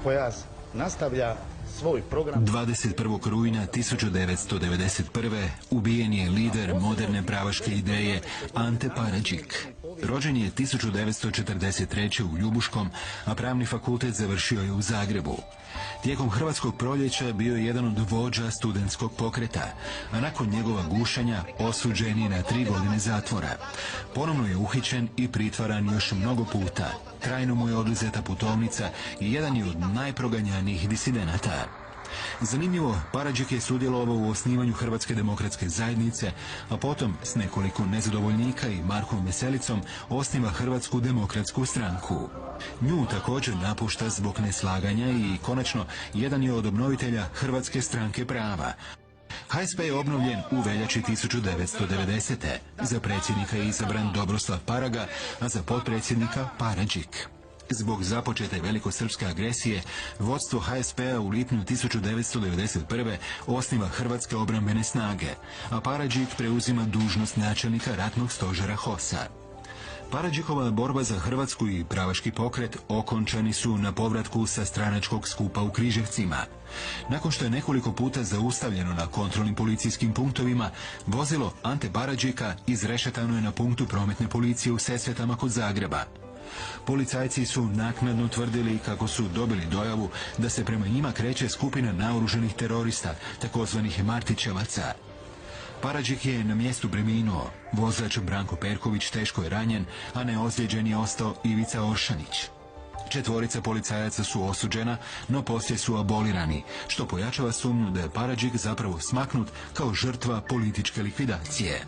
Pojas nastavlja svoj program. 21. rujna 1991. ubijen je lider moderne pravaške ideje Ante Paradžik. Rođen je 1943. u Ljubuškom, a pravni fakultet završio je u Zagrebu. Tijekom Hrvatskog proljeća bio je jedan od vođa studentskog pokreta, a nakon njegova gušenja osuđen je na 3 godine zatvora. Ponovno je uhićen i pritvaran još mnogo puta. Trajno mu je oduzeta putovnica i jedan je od najproganjanijih disidenata. Zanimljivo, Paradžik je sudjelovao u osnivanju Hrvatske demokratske zajednice, a potom s nekoliko nezadovoljnika i Markom Veselicom osniva Hrvatsku demokratsku stranku. Nju također napušta zbog neslaganja i konačno jedan je od obnovitelja Hrvatske stranke prava. HSP je obnovljen u veljači 1990. Za predsjednika je izabran Dobroslav Paraga, a za potpredsjednika Paradžik. Zbog započete velikosrpske agresije, vodstvo HSP-a u lipnju 1991. osniva Hrvatske obrambene snage, a Paradžik preuzima dužnost načelnika ratnog stožera HOS-a. Paradžikova borba za Hrvatsku i pravaški pokret okončani su na povratku sa stranačkog skupa u Križevcima. Nakon što je nekoliko puta zaustavljeno na kontrolnim policijskim punktovima, vozilo Ante Paradžika izrešetano je na punktu prometne policije u Sesvetama kod Zagreba. Policajci su naknadno tvrdili kako su dobili dojavu da se prema njima kreće skupina naoružanih terorista, takozvanih Martićevaca. Paradžik je na mjestu preminuo, vozač Branko Perković teško je ranjen, a neozlijeđen je ostao Ivica Oršanić. 4 policajaca su osuđena, no poslije su abolirani, što pojačava sumnju da je Paradžik zapravo smaknut kao žrtva političke likvidacije.